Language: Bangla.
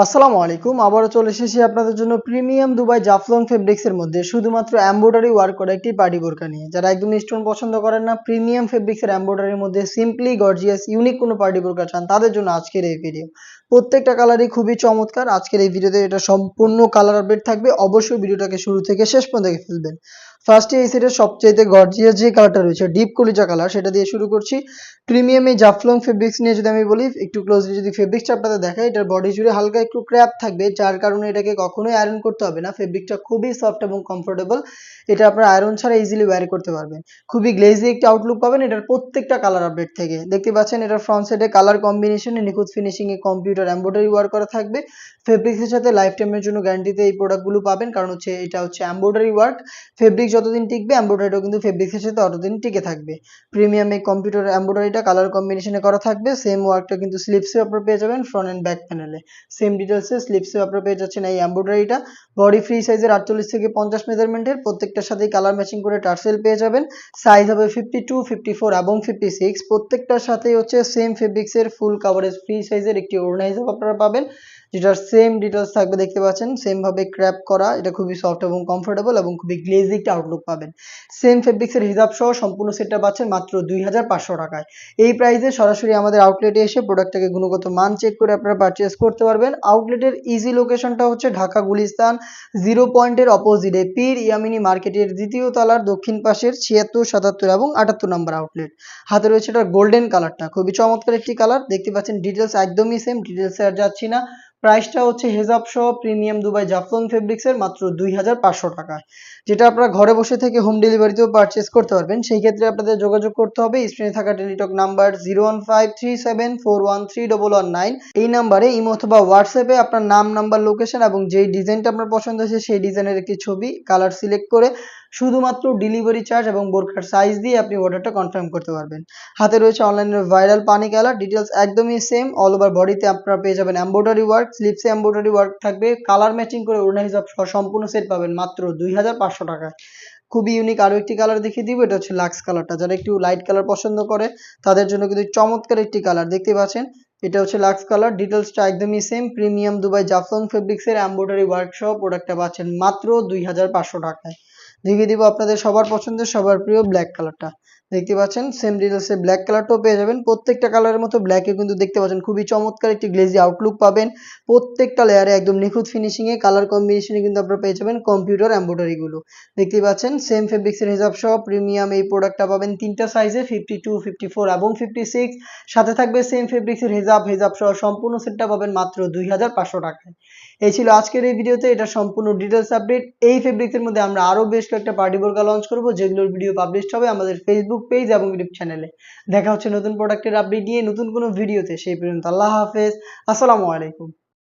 আসসালামু আলাইকুম। আবারও চলে এসেছি আপনাদের জন্য প্রিমিয়াম দুবাই জাফলং ফেব্রিক্সের মধ্যে শুধুমাত্র এমব্রয়ডারি ওয়ার্ক করা একটি পার্টি বোরকা নিয়ে। যারা একদম স্টোন পছন্দ করেন না, প্রিমিয়াম ফেব্রিক্সের এমব্রয়ডারির মধ্যে সিম্পলি গর্জিয়াস ইউনিক কোনো পার্টি বোরকা চান, তাদের জন্য আজকের এই ভিডিও। প্রত্যেকটা কালারই খুবই চমৎকার। আজকের এই ভিডিওতে এটা সম্পূর্ণ কালার আপডেট থাকবে। অবশ্যই ভিডিওটাকে শুরু থেকে শেষ পর্যন্ত দেখে ফেলবেন। ফার্স্টে এই সেটের সবচাইতে গর্জিয়াস যে কালারটা রয়েছে ডিপ কলিজা কালার, সেটা দিয়ে শুরু করছি। প্রিমিয়াম এই জাফলং ফেব্রিক্স নিয়ে যদি আমি বলি, একটু ক্লোজলি যদি ফেব্রিক্সটা আপনাদের দেখাই, এটার বডি জুড়ে হালকা একটু ক্র্যাপ থাকবে, যার কারণে এটাকে কখনোই আয়রন করতে হবে না। ফেব্রিকটা খুবই সফট এবং কমফোর্টেবল। এটা আপনারা আয়রন ছাড়া ইজিলি ওয়্যার করতে পারবেন। খুবই গ্লেজি একটা আউটলুক পাবেন এটার প্রত্যেকটা কালার আপডেট থেকে। দেখতে পাচ্ছেন এটার ফ্রন্ট সাইডে কালার কম্বিনেশনে নিখুঁত finishing a computer embroidery work করা থাকবে। ফেব্রিক্সের সাথে লাইফ টাইমের জন্য গ্যারান্টিতে এই প্রোডাক্টগুলো পাবেন, কারণ এটা হচ্ছে এমব্রয়ডারি ওয়ার্ক। ফেব্রিক যতদিন টিকবে এমব্রয়ডারিটাও কিন্তু ফেব্রিক্সের সাথে ততদিন টিকে থাকবে। প্রিমিয়াম এই কম্পিউটার এমব্রয়ডারিটা কালার কম্বিনেশনে করা থাকবে। সেম ওয়ার্কটা কিন্তু স্লিপসে আপনারা পেয়ে যাবেন ফ্রন্ট এন্ড ব্যাক প্যানেলে। সেম ডিটেলসে স্লিপসে আপনারা পেয়ে যাচ্ছেন এই এমব্রয়ডারিটা। বডি ফ্রি সাইজের 48 থেকে 50 মেজারমেন্টের, প্রত্যেকটার সাথেই কালার ম্যাচিং করে টার্সেল পেয়ে যাবেন। সাইজ হবে 52, 54 এবং 56। প্রত্যেকটার সাথেই হচ্ছে সেম ফেব্রিক্সের ফুল কাভারেজ ফ্রি সাইজের একটি ওড়না হিসেবে আপনারা পাবেন, যেটার সেম ডিটেলস থাকবে। দেখতে পাচ্ছেন সেম ভাবে ক্র্যাপ করা, এটা খুবই সফট এবং কমফোর্টেবল এবং খুবই গ্লেজি একটা আউটলুক পাবেন। সেম ফেব্রিক্সের হিজাব সহ সম্পূর্ণ সেটটা পাচ্ছেন মাত্র 2500 টাকায়। এই প্রাইসে সরাসরি আমাদের আউটলেটে এসে প্রোডাক্টটাকে গুণগত মান চেক করে আপনারা পারচেজ করতে পারবেন। আউটলেটের ইজি লোকেশনটা হচ্ছে ঢাকা গুলিস্তান 0 পয়েন্টের অপোজিটে পীর ইয়ামিনী মার্কেটের দ্বিতীয় তলার দক্ষিণ পাশের 76, 77 এবং 78 নম্বর আউটলেট। হাতে রয়েছে এটা গোল্ডেন কালারটা, খুবই চমৎকার একটি কালার। দেখতে পাচ্ছেন ডিটেলস একদমই সেম, ডিটেলসে আর যাচ্ছি না। প্রাইসটা হচ্ছে হেজাব সহ প্রিমিয়াম দুবাই জাফলং ফেব্রিক্সের মাত্র 2500 টাকায়, যেটা আপনারা ঘরে বসে থেকে হোম ডেলিভারিতেও পারচেজ করতে পারবেন। সেই ক্ষেত্রে আপনাদের যোগাযোগ করতে হবে স্ক্রিনে থাকা টেলিটক নাম্বার 01537413119। এই নাম্বারে ইমো অথবা হোয়াটসঅ্যাপে আপনার নাম, নাম্বার, লোকেশন এবং যেই ডিজাইনটা আপনার পছন্দ হয়েছে সেই ডিজাইনের একটি ছবি কালার সিলেক্ট করে শুধুমাত্র ডেলিভারি চার্জ এবং বোরকার সাইজ দিয়ে আপনি অর্ডারটা কনফার্ম করতে পারবেন। হাতে রয়েছে অনলাইনের ভাইরাল পানি কালার, ডিটেলস একদমই সেম। অল ওভার বডিতে আপনারা পেয়ে যাবেন এমব্রয়ডারি ওয়ার্ক, স্লিপসে এমব্রয়ডারি ওয়ার্ক থাকবে, কালার ম্যাচিং করে ওড়না হিসাব সহ সম্পূর্ণ সেট পাবেন মাত্র 2500 টাকায়। খুবই ইউনিক আরো একটি কালার দেখিয়ে দিব, এটা হচ্ছে লাক্স কালারটা। যারা একটু লাইট কালার পছন্দ করে তাদের জন্য কিন্তু চমৎকার একটি কালার। দেখতে পাচ্ছেন এটা হচ্ছে লাক্স কালার, ডিটেলসটা একদমই সেম। প্রিমিয়াম দুবাই জাফলং ফেব্রিক্সের এমব্রয়ডারি ওয়ার্ক সহ প্রোডাক্টটা পাচ্ছেন মাত্র 2500 টাকায়। দেখিয়ে দিব আপনাদের সবার পছন্দের সবার প্রিয় ব্ল্যাক কালারটা। দেখতে পাচ্ছেন সেম ডিটেলসে ব্ল্যাক কালারটাও পেয়ে যাবেন। প্রত্যেকটা কালারের মতো ব্ল্যাকে কিন্তু দেখতে পাচ্ছেন খুবই চমৎকার একটি গ্লেজি আউটলুক পাবেন। প্রত্যেকটা লেয়ারে একদম নিখুঁত ফিনিশিং এ কালার কম্বিনেশনে কিন্তু আপনারা পেয়ে যাবেন কম্পিউটার এমব্রয়ডারি গুলো। দেখতে পাচ্ছেন সেম ফেব্রিক্সের হিসাব সহ প্রিমিয়াম এই প্রোডাক্টটা পাবেন তিনটা সাইজে 52, 54 এবং 56। সাথে থাকবে সেম ফেব্রিক্সের হিজাব সহ সম্পূর্ণ সেটটা পাবেন মাত্র 2500 টাকায়। এই ছিল আজকের এই ভিডিওতে এটা সম্পূর্ণ ডিটেলস আপডেট। এই ফেব্রিক্সের মধ্যে আমরা আরো বেশ কয়েকটা পার্টি বোরকা লঞ্চ করব, যেগুলোর ভিডিও পাবলিশড হবে আমাদের ফেসবুক পেজ এবং ইউটিউব চ্যানেলে। দেখা হচ্ছে নতুন প্রোডাক্টের আপডেট নিয়ে নতুন কোনো ভিডিওতে। সেই পর্যন্ত আল্লাহ হাফেজ, আসসালামু আলাইকুম।